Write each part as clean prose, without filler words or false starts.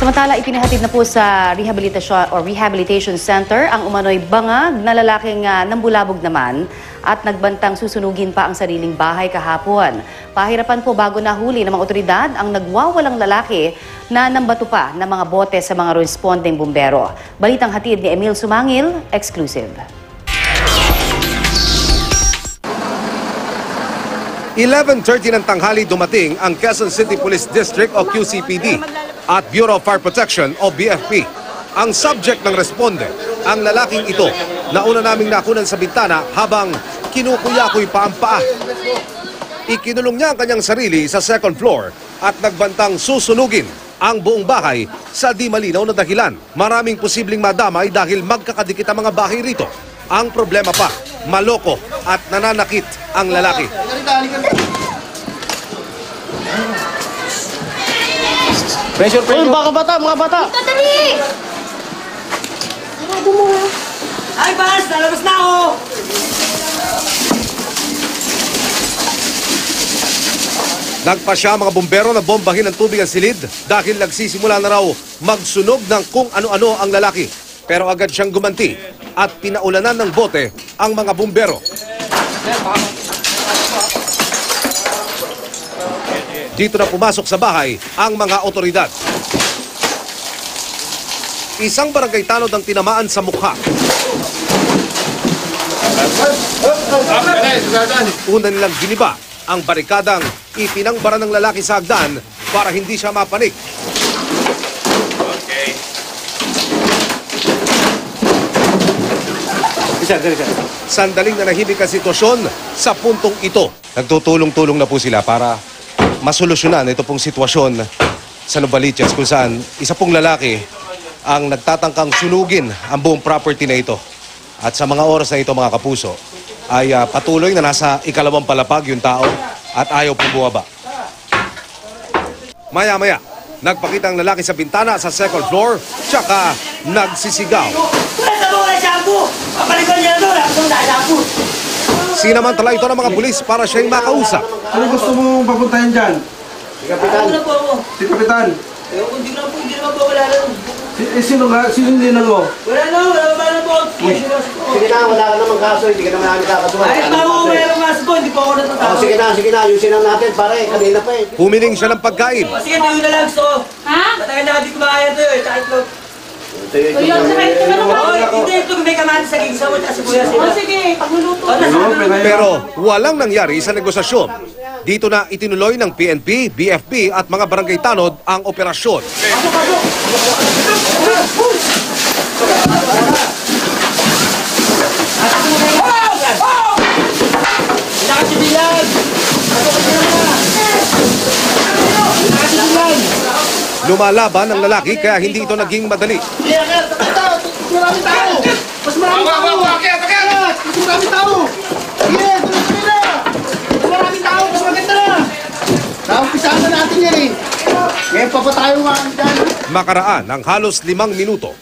Samantala, ipinahatid na po sa rehabilitation center ang umano'y bangag na lalaking nambulabog naman at nagbantang susunugin pa ang sariling bahay kahapon. Pahirapan po bago nahuli ng mga otoridad ang nagwawalang lalaki na nambato pa ng mga bote sa mga responding bumbero. Balitang hatid ni Emil Sumangil, exclusive. 11:30 ng tanghali dumating ang Quezon City Police District o QCPD at Bureau of Fire Protection o BFP. Ang subject ng responde, ang lalaking ito, nauna naming nakunan sa bintana habang kinukuyakoy pa ang paa. Ikinulong niya ang kanyang sarili sa second floor at nagbantang susunugin ang buong bahay sa di malinaw na dahilan. Maraming posibleng madamay dahil magkakadikit ang mga bahay rito. Ang problema pa, maloko at nananakit ang lalaki. Pressure. Uy, mga bata! Ito, dali! Sarado mo. Ay, Bas! Lalabas na ako! Nagpasya mga bumbero na bombahin ang tubig ang silid dahil nagsisimula na raw magsunog ng kung ano-ano ang lalaki. Pero agad siyang gumanti at pinaulanan ng bote ang mga bumbero. Dito na pumasok sa bahay ang mga otoridad. Isang barangay tanod ang tinamaan sa mukha. Una nilang giniba ang barikadang ipinangbara ng lalaki sa hagdan para hindi siya mapanik. Sandaling nanahimik ang sitwasyon sa puntong ito. Nagtutulong-tulong na po sila para masolusyonan ito pong sitwasyon sa Novaliches kung saan isa pong lalaki ang nagtatangkang sunugin ang buong property na ito. At sa mga oras na ito mga kapuso ay patuloy na nasa ikalawang palapag yung tao at ayaw pong bumaba. Maya-maya, nagpakita ang lalaki sa bintana sa second floor tsaka nagsisigaw. Sinamantala ito ng mga pulis para siyang makausap. Ano gusto mong papuntahin dyan? Si Kapitan. Ano po ako? Si Kapitan. Hindi naman po wala lang. Sino hindi na mo? Wala na po. Sige na, wala ka namang kaso, hindi ka naman namin kakasuhan. Ay, tao ko mayroong kaso po, hindi po ako natatawag. Sige na, ayusin lang natin, pare, kanina pa eh. Humiling siya ng pagkain. Sige, tayo na lang gusto ko. Ha? Matagal na hindi kumakain ito eh, tsaka itlog. Kuya, sakay ito na naman. Hindi, itlog may kamatis sa gigsa mo, tsaka sibuyas. O sige, pagluluto. Pero walang nangyari sa negosasyon. Dito na itinuloy ng PNP, BFP at mga barangay tanod ang operasyon. Lumalaban ang lalaki kaya hindi ito naging madali. Maraming tao! Mas maraming tao! Mas maraming tao! Sige, tuloy na! Mas maraming tao, mas maganda na! Naumpisahan na natin yan eh! Ngayon pa tayo mga dyan? Makaraan ng halos 5 minuto.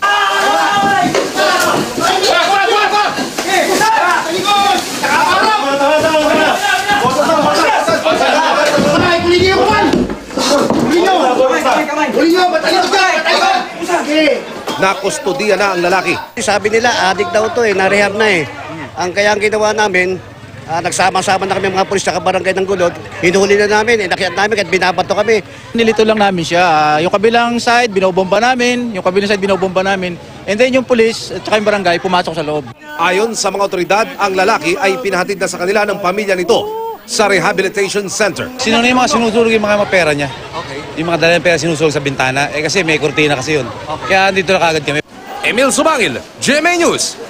Nakustodiya na ang lalaki. Sabi nila, adik daw to eh, na-rehab na eh. Ang kaya ang ginawa namin, nagsama-sama na kami mga pulis sa barangay ng Gulod, hinuhuli na namin, inakyat namin at binabato kami. Nilito lang namin siya. Yung kabilang side, binobomba namin. And then yung pulis at saka yung barangay, pumasok sa loob. Ayon sa mga otoridad, ang lalaki ay pinahatid na sa kanila ng pamilya nito sa rehabilitation center. Sino na yung mga sinusulog yung mga pera niya? Okay. Yung mga dala ng pera sinusulog sa bintana. Kasi may kurtina kasi yun. Okay. Kaya dito na kagad kami. Emil Sumangil, GMA News.